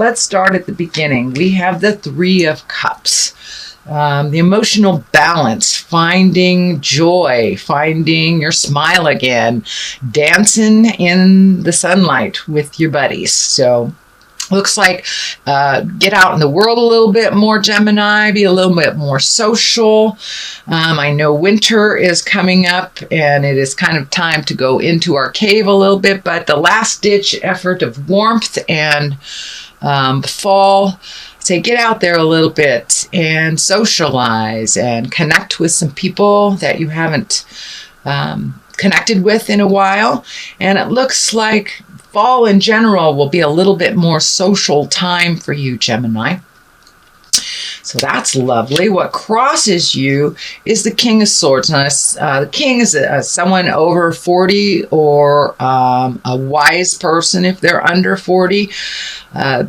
let's start at the beginning. We have the Three of Cups. The emotional balance, finding joy, finding your smile again, dancing in the sunlight with your buddies. So looks like get out in the world a little bit more, Gemini, be a little bit more social. I know winter is coming up and it is kind of time to go into our cave a little bit, but the last ditch effort of warmth and fall, say get out there a little bit and socialize and connect with some people that you haven't connected with in a while. And it looks like fall in general will be a little bit more social time for you, Gemini. So that's lovely. What crosses you is the King of Swords. Now, the King is someone over 40 or a wise person if they're under 40.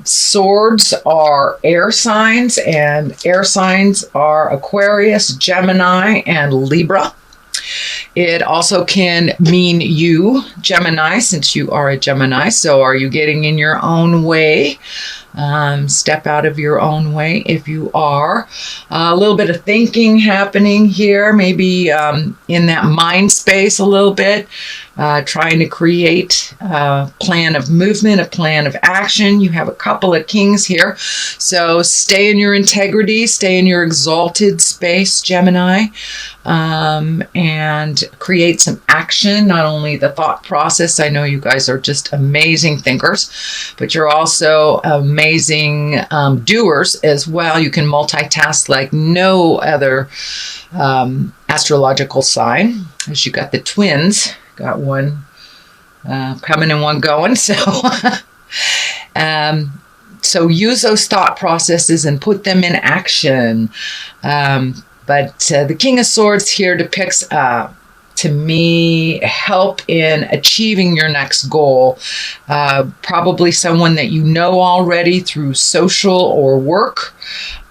Swords are air signs, and air signs are Aquarius, Gemini, and Libra. It also can mean you, Gemini, since you are a Gemini. So are you getting in your own way? Step out of your own way if you are. A little bit of thinking happening here, maybe in that mind space a little bit, trying to create a plan of movement, a plan of action. You have a couple of kings here. So stay in your integrity, stay in your exalted space, Gemini, and create some action. Not only the thought process, I know you guys are just amazing thinkers, but you're also amazing doers as well. You can multitask like no other astrological sign. As you got the twins, got one coming and one going. So, so use those thought processes and put them in action. But the King of Swords here depicts, to me, help in achieving your next goal. Probably someone that you know already through social or work.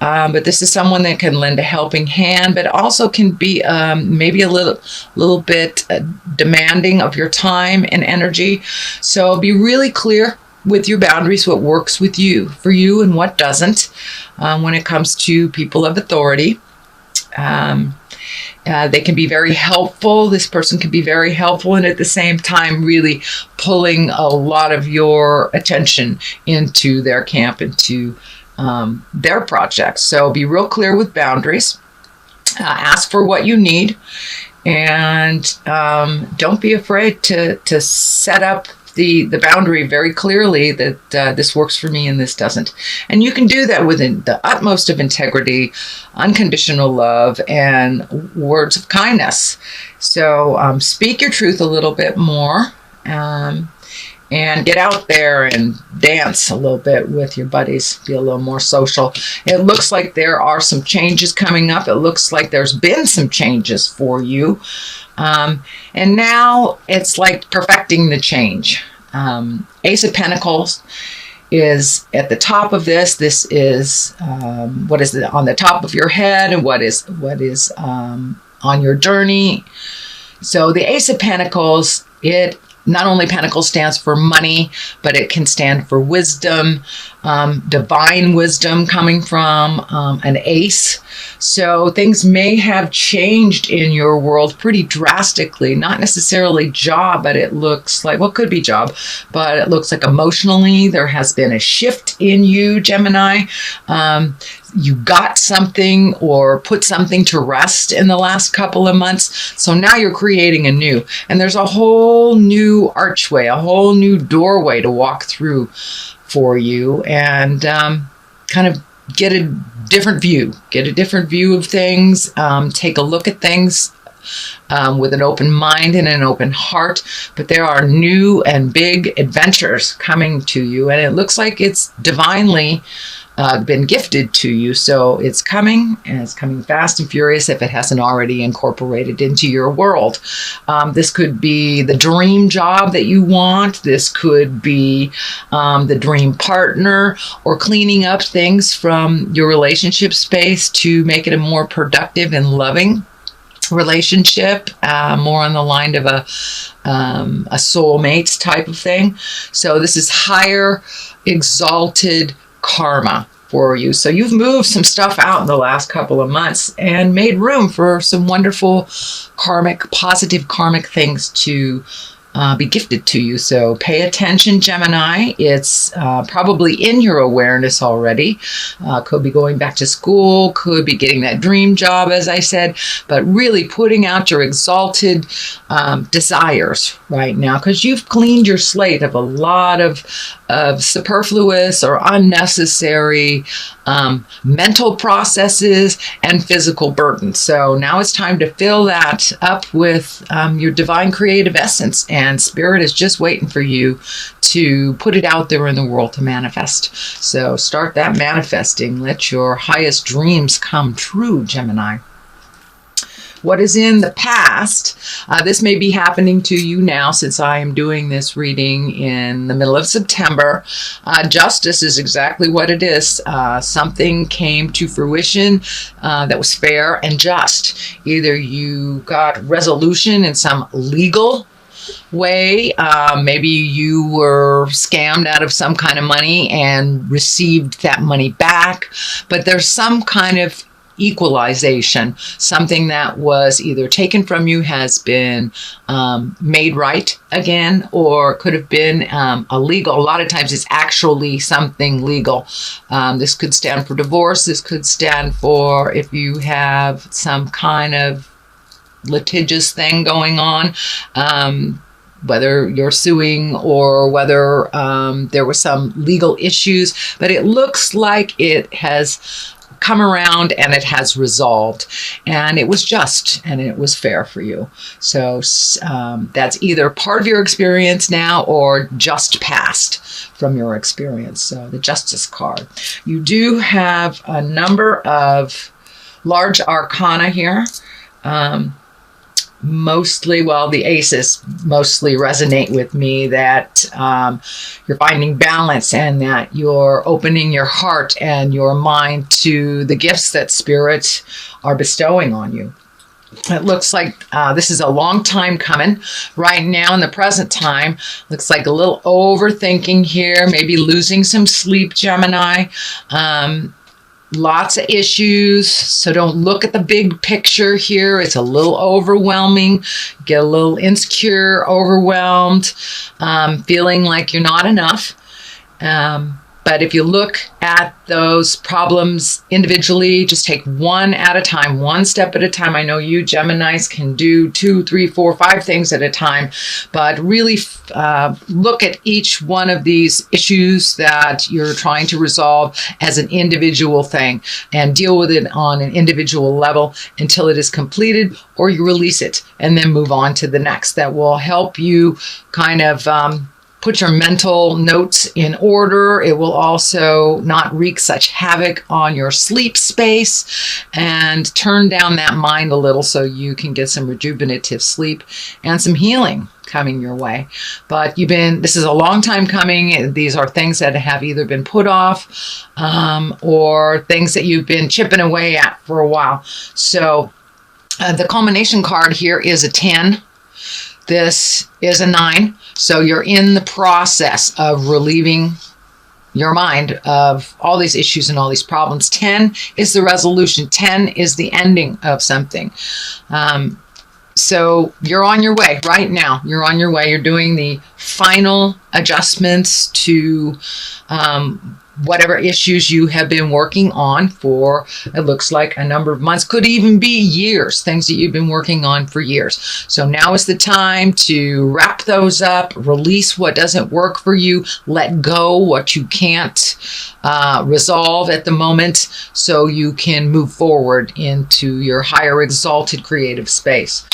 But this is someone that can lend a helping hand, but also can be maybe a little bit demanding of your time and energy. So be really clear with your boundaries, what works with you, for you, and what doesn't when it comes to people of authority. They can be very helpful. This person can be very helpful, and at the same time really pulling a lot of your attention into their camp, into their projects. So be real clear with boundaries. Ask for what you need, and don't be afraid to set up the boundary very clearly that this works for me and this doesn't. And you can do that within the utmost of integrity, unconditional love, and words of kindness. So speak your truth a little bit more, and get out there and dance a little bit with your buddies. Be a little more social. It looks like there are some changes coming up. It looks like there's been some changes for you. And now it's like perfecting the change. Ace of Pentacles is at the top of this. This is what is on the top of your head and what is on your journey. So the Ace of Pentacles, it not only Pentacles stands for money, but it can stand for wisdom, divine wisdom coming from an ace. So things may have changed in your world pretty drastically, not necessarily job, but it looks like, well, it could be job, but it looks like emotionally there has been a shift in you, Gemini. You got something or put something to rest in the last couple of months. So now you're creating a new, and there's a whole new archway, a whole new doorway to walk through for you, and kind of get a different view of things. Take a look at things with an open mind and an open heart. But there are new and big adventures coming to you, and it looks like it's divinely been gifted to you. So it's coming, and it's coming fast and furious if it hasn't already incorporated into your world. This could be the dream job that you want. This could be the dream partner, or cleaning up things from your relationship space to make it a more productive and loving relationship, more on the line of a soulmates type of thing. So this is higher, exalted karma for you. So you've moved some stuff out in the last couple of months and made room for some wonderful positive karmic things to be gifted to you. So pay attention, Gemini. It's probably in your awareness already. Could be going back to school, could be getting that dream job, as I said, but really putting out your exalted desires right now, because you've cleaned your slate of a lot of superfluous or unnecessary mental processes and physical burdens. So now it's time to fill that up with your divine creative essence, and Spirit is just waiting for you to put it out there in the world to manifest. So start that manifesting. Let your highest dreams come true, Gemini. What is in the past, this may be happening to you now since I am doing this reading in the middle of September. Justice is exactly what it is. Something came to fruition that was fair and just. Either you got resolution in some legal way, maybe you were scammed out of some kind of money and received that money back, but there's some kind of equalization. Something that was either taken from you has been made right again, or could have been illegal. A lot of times it's actually something legal. This could stand for divorce. This could stand for if you have some kind of litigious thing going on, whether you're suing or whether there were some legal issues. But it looks like it has come around and it has resolved, and it was just and it was fair for you. So that's either part of your experience now or just past from your experience. So the Justice card. You do have a number of large arcana here. Mostly, well, the aces mostly resonate with me, that you're finding balance and that you're opening your heart and your mind to the gifts that spirits are bestowing on you. It looks like this is a long time coming. Right now in the present time, looks like a little overthinking here, maybe losing some sleep, Gemini. Lots of issues, so don't look at the big picture here. It's a little overwhelming. Get a little insecure, overwhelmed, feeling like you're not enough. But if you look at those problems individually, just take one at a time, one step at a time. I know you Geminis can do 2, 3, 4, 5 things at a time, but really look at each one of these issues that you're trying to resolve as an individual thing and deal with it on an individual level until it is completed, or you release it and then move on to the next. That will help you kind of put your mental notes in order. It will also not wreak such havoc on your sleep space and turn down that mind a little so you can get some rejuvenative sleep and some healing coming your way. But this is a long time coming. These are things that have either been put off or things that you've been chipping away at for a while. So the culmination card here is a 10. This is a 9. So you're in the process of relieving your mind of all these issues and all these problems. 10 is the resolution. 10 is the ending of something. So you're on your way right now. You're on your way. You're doing the final adjustments to whatever issues you have been working on for, it looks like, a number of months, could even be years, things that you've been working on for years. So now is the time to wrap those up, release what doesn't work for you, let go what you can't resolve at the moment, so you can move forward into your higher exalted creative space.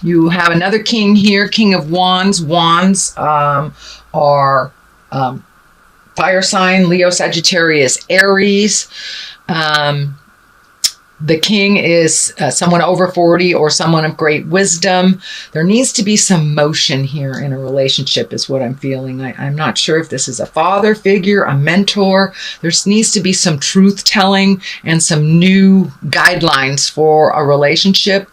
You have another king here, King of Wands. Wands are fire sign, Leo, Sagittarius, Aries. The king is someone over 40 or someone of great wisdom. There needs to be some motion here in a relationship is what I'm feeling. I'm not sure if this is a father figure, a mentor. There needs to be some truth telling and some new guidelines for a relationship.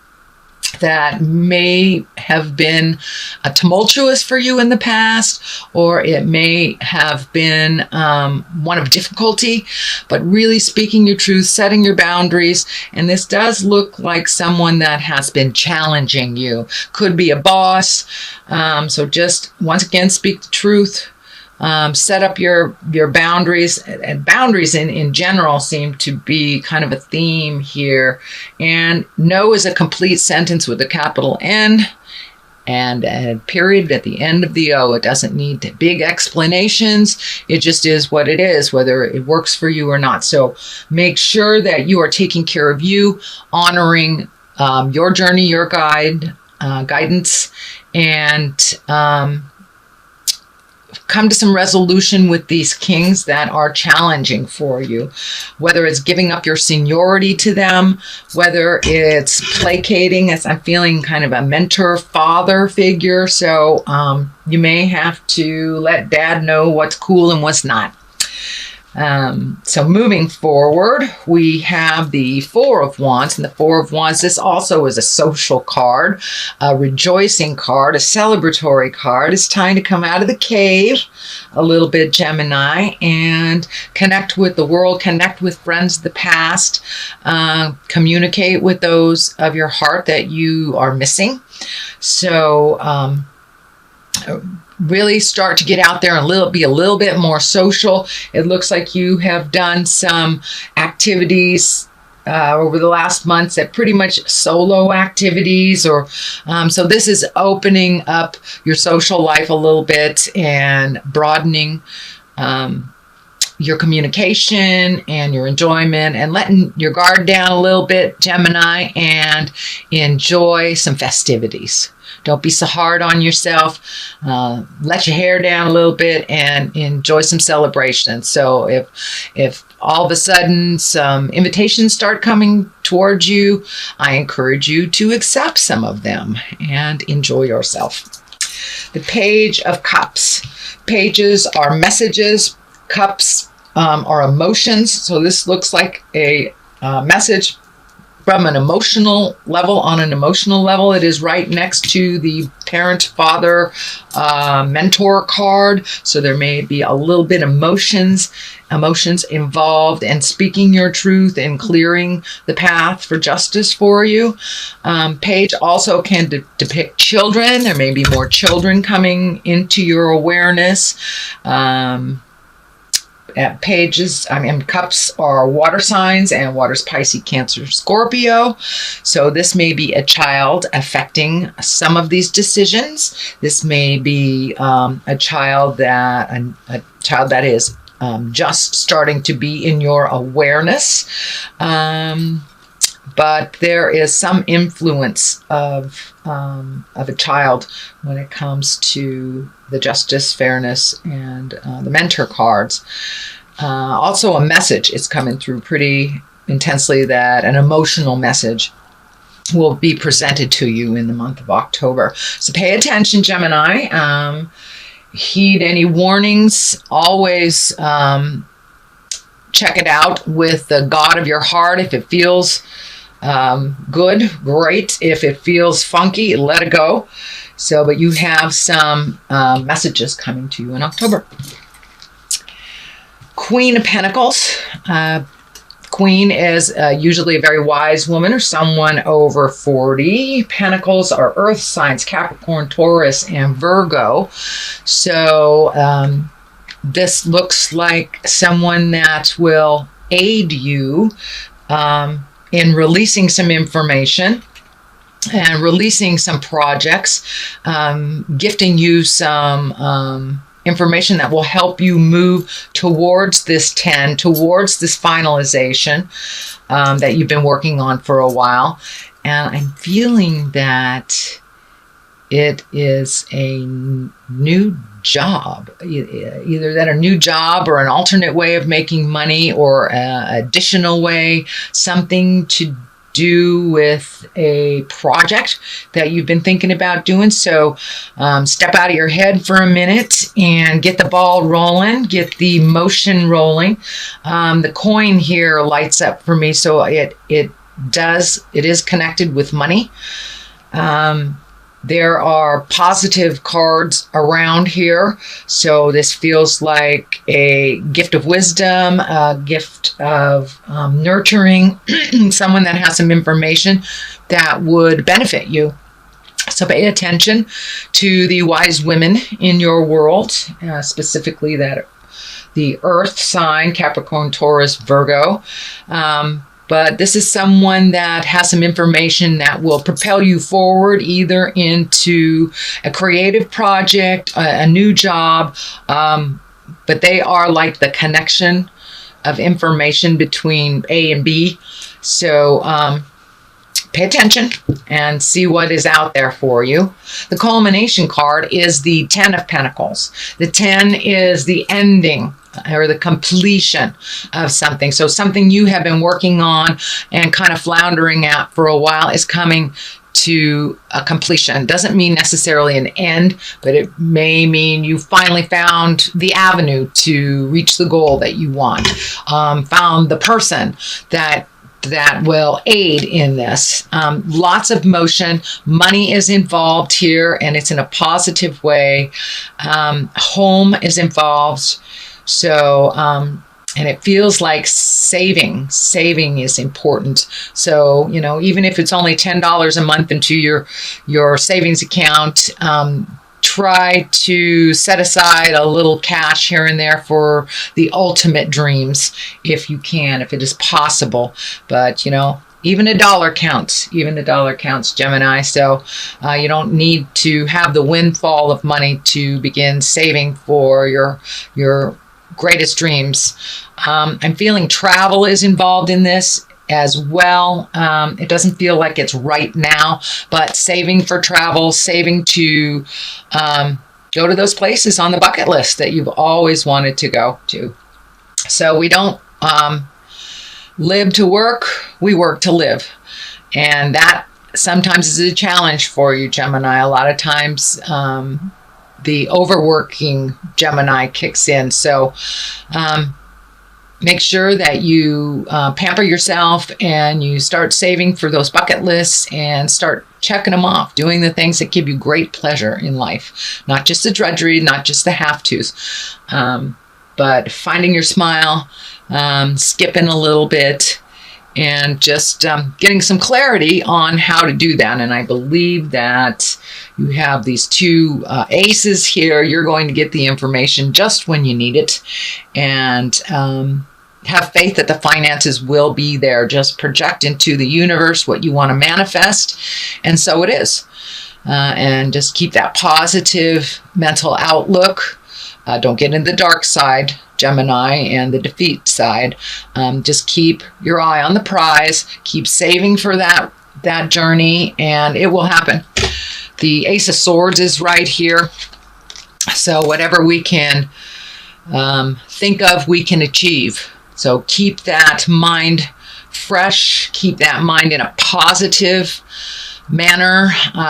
that may have been tumultuous for you in the past, or it may have been one of difficulty, but really speaking your truth, setting your boundaries. And this does look like someone that has been challenging you. Could be a boss. So just, once again, speak the truth. Set up your boundaries, and boundaries in general seem to be kind of a theme here. And no is a complete sentence with a capital N and a period at the end of the O. It doesn't need big explanations. It just is what it is, whether it works for you or not. So make sure that you are taking care of you, honoring your journey, your guidance, and come to some resolution with these kings that are challenging for you, whether it's giving up your seniority to them, whether it's placating, as I'm feeling kind of a mentor father figure. So you may have to let dad know what's cool and what's not. So moving forward, we have the Four of Wands, and the Four of Wands, this also is a social card, a rejoicing card, a celebratory card. It's time to come out of the cave a little bit, Gemini, and connect with the world, connect with friends of the past, communicate with those of your heart that you are missing. So, really start to get out there and be a little bit more social. It looks like you have done some activities over the last months that pretty much solo activities, or so this is opening up your social life a little bit and broadening your communication and your enjoyment, and letting your guard down a little bit, Gemini, and enjoy some festivities. Don't be so hard on yourself. Let your hair down a little bit and enjoy some celebration. So if all of a sudden some invitations start coming towards you, I encourage you to accept some of them and enjoy yourself. The Page of Cups. Pages are messages. Cups are emotions. So this looks like a message from an emotional level. On an emotional level, it is right next to the parent, father, mentor card. So there may be a little bit emotions involved, and speaking your truth and clearing the path for justice for you. Page also can depict children. There may be more children coming into your awareness. Cups are water signs, and water's Pisces, Cancer, Scorpio. So this may be a child affecting some of these decisions. This may be a child that is just starting to be in your awareness. But there is some influence of a child when it comes to the justice, fairness, and the mentor cards. Also, a message is coming through pretty intensely, that an emotional message will be presented to you in the month of October. So pay attention, Gemini. Heed any warnings. Always check it out with the God of your heart. If it feels good, great. If it feels funky, let it go. So, but you have some messages coming to you in October. Queen of Pentacles. Queen is usually a very wise woman or someone over 40. Pentacles are earth signs, Capricorn, Taurus, and Virgo. So this looks like someone that will aid you in releasing some information and releasing some projects, gifting you some information that will help you move towards this 10, towards this finalization that you've been working on for a while. And I'm feeling that it is a new job, either that a new job or an alternate way of making money, or an additional way, something to do with a project that you've been thinking about doing. So step out of your head for a minute and get the ball rolling, get the motion rolling. The coin here lights up for me, so it is connected with money. There are positive cards around here. So this feels like a gift of wisdom, a gift of nurturing, someone that has some information that would benefit you. So pay attention to the wise women in your world, specifically that the earth sign, Capricorn, Taurus, Virgo. But this is someone that has some information that will propel you forward, either into a creative project, a new job. But they are like the connection of information between A and B. So pay attention and see what is out there for you. The culmination card is the 10 of Pentacles. The 10 is the ending or the completion of something. So something you have been working on and kind of floundering at for a while is coming to a completion. Doesn't mean necessarily an end, but it may mean you finally found the avenue to reach the goal that you want. Found the person that will aid in this. Lots of motion. Money is involved here, and it's in a positive way. Home is involved. So, and it feels like saving is important. So, you know, even if it's only $10 a month into your savings account, try to set aside a little cash here and there for the ultimate dreams, if you can, if it is possible. But, you know, even a dollar counts. Even a dollar counts, Gemini. So you don't need to have the windfall of money to begin saving for your greatest dreams. I'm feeling travel is involved in this as well. It doesn't feel like it's right now, but saving for travel, saving to go to those places on the bucket list that you've always wanted to go to. So we don't live to work, we work to live. And that sometimes is a challenge for you, Gemini. A lot of times the overworking Gemini kicks in. So make sure that you pamper yourself and you start saving for those bucket lists and start checking them off, doing the things that give you great pleasure in life. Not just the drudgery, not just the have-tos, but finding your smile, skipping a little bit, and just getting some clarity on how to do that. And I believe that you have these two aces here. You're going to get the information just when you need it. And have faith that the finances will be there. Just project into the universe what you want to manifest. And so it is. And just keep that positive mental outlook. Don't get in the dark side, Gemini, and the defeat side. Just keep your eye on the prize. Keep saving for that journey, and it will happen. The Ace of Swords is right here. So whatever we can think of, we can achieve. So keep that mind fresh. Keep that mind in a positive manner.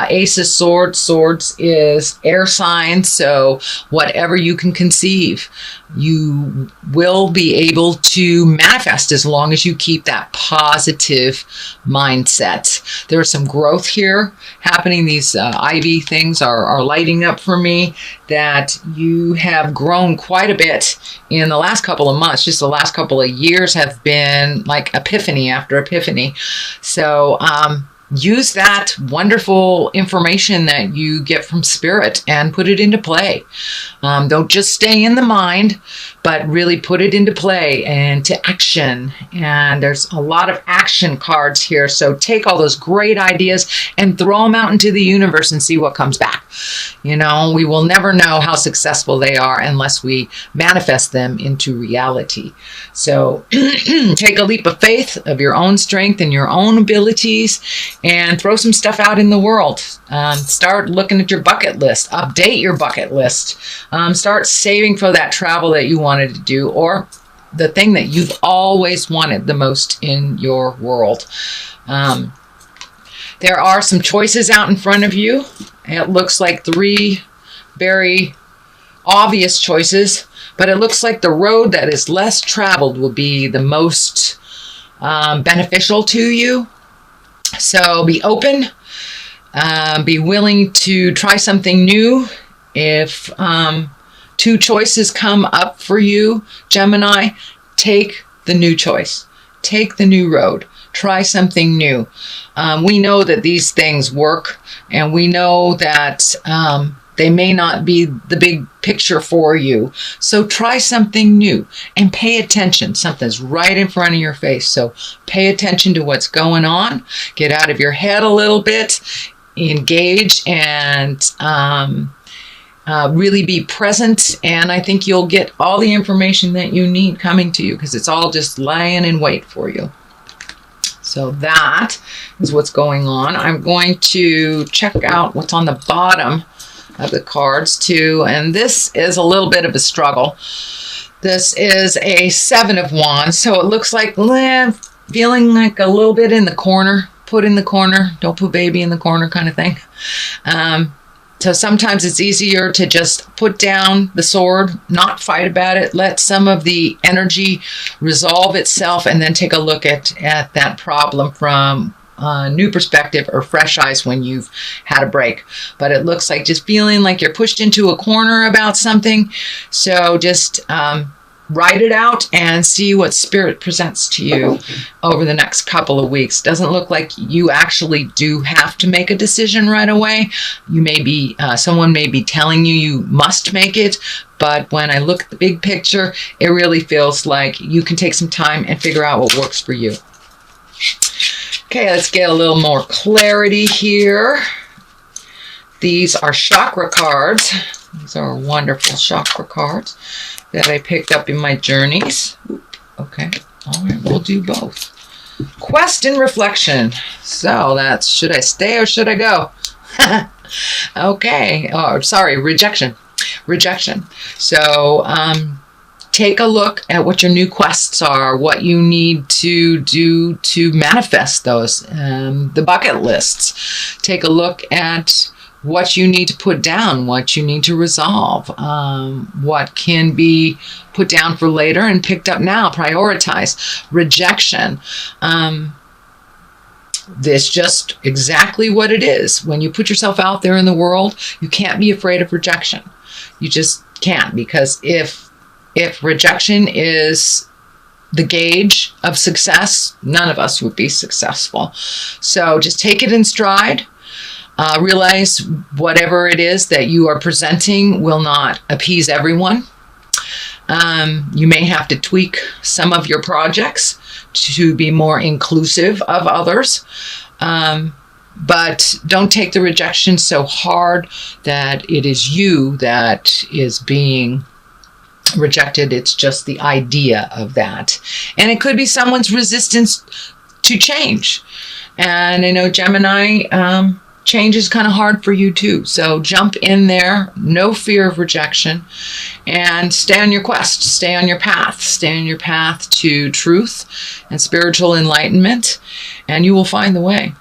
Ace of Swords. Swords is air sign. So whatever you can conceive, you will be able to manifest as long as you keep that positive mindset. There's some growth here happening. These Ivy things are lighting up for me, that you have grown quite a bit in the last couple of months. Just the last couple of years have been like epiphany after epiphany. So use that wonderful information that you get from Spirit and put it into play. Don't just stay in the mind, but really put it into play and to action. And there's a lot of action cards here. So take all those great ideas and throw them out into the universe and see what comes back. You know, we will never know how successful they are unless we manifest them into reality. So take a leap of faith of your own strength and your own abilities and throw some stuff out in the world. Start looking at your bucket list. Update your bucket list. Start saving for that travel that you wanted to do, or the thing that you've always wanted the most in your world. There are some choices out in front of you. It looks like 3 very obvious choices, but it looks like the road that is less traveled will be the most beneficial to you. So be open. Be willing to try something new. If two choices come up for you, Gemini, take the new choice. Take the new road. Try something new. We know that these things work, and we know that they may not be the big picture for you. So try something new and pay attention. Something's right in front of your face. So pay attention to what's going on. Get out of your head a little bit. Engage and really be present. And I think you'll get all the information that you need coming to you, because it's all just lying in wait for you. So that is what's going on. I'm going to check out what's on the bottom of the cards too, and this is a little bit of a struggle. This is a 7 of Wands, so it looks like feeling like a little bit in the corner. Put in the corner, don't put baby in the corner kind of thing. So sometimes it's easier to just put down the sword, not fight about it, let some of the energy resolve itself, and then take a look at that problem from a new perspective or fresh eyes when you've had a break. But it looks like just feeling like you're pushed into a corner about something. So just write it out and see what Spirit presents to you over the next couple of weeks. Doesn't look like you actually do have to make a decision right away. You may be, someone may be telling you must make it, but when I look at the big picture, it really feels like you can take some time and figure out what works for you. Okay, let's get a little more clarity here. These are chakra cards. These are wonderful chakra cards that I picked up in my journeys. Okay, all right, we'll do both. Quest and reflection. So that's, should I stay or should I go? Okay, oh, sorry, rejection. Rejection. So take a look at what your new quests are, what you need to do to manifest those, the bucket lists. Take a look at what you need to put down, what you need to resolve, what can be put down for later and picked up now. Prioritize. Rejection. This just exactly what it is. When you put yourself out there in the world, you can't be afraid of rejection. You just can't, because if rejection is the gauge of success, none of us would be successful. So just take it in stride. Realize whatever it is that you are presenting will not appease everyone. You may have to tweak some of your projects to be more inclusive of others. But don't take the rejection so hard that it is you that is being rejected. It's just the idea of that. And it could be someone's resistance to change. And I know, Gemini, change is kind of hard for you too. So jump in there, no fear of rejection, and stay on your quest, stay on your path, stay on your path to truth and spiritual enlightenment, and you will find the way.